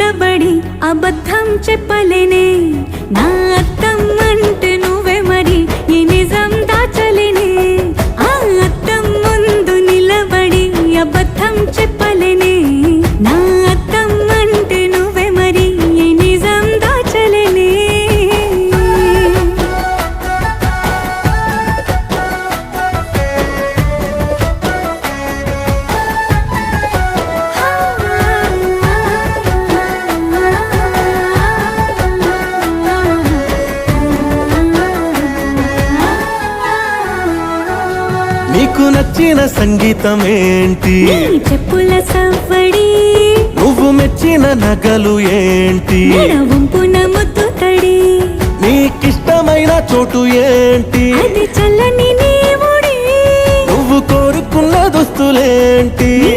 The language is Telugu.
నిలబడి అబద్ధం చెప్పలేనే నా అద్దం అంటే నువ్వే మరి ఈ నిజం దాచలేనే ఆ అద్దం ముందు నిలబడి అబద్ధం చెప్పలేనే నా అద్దం అంటే నువ్వే మరి ఈ నిజం దాచలేనే నీకు నచ్చిన సంగీతం ఏంటి నీ చెప్పుల సవ్వడి నువ్వు మెచ్చిన నగలు ఏంటి వంపున ముద్దు తడి నీకిష్టమైన చోటు ఏంటి అది చల్లని నీ ఒడి నువ్వు కోరుకున్న దుస్తులేంటి నీ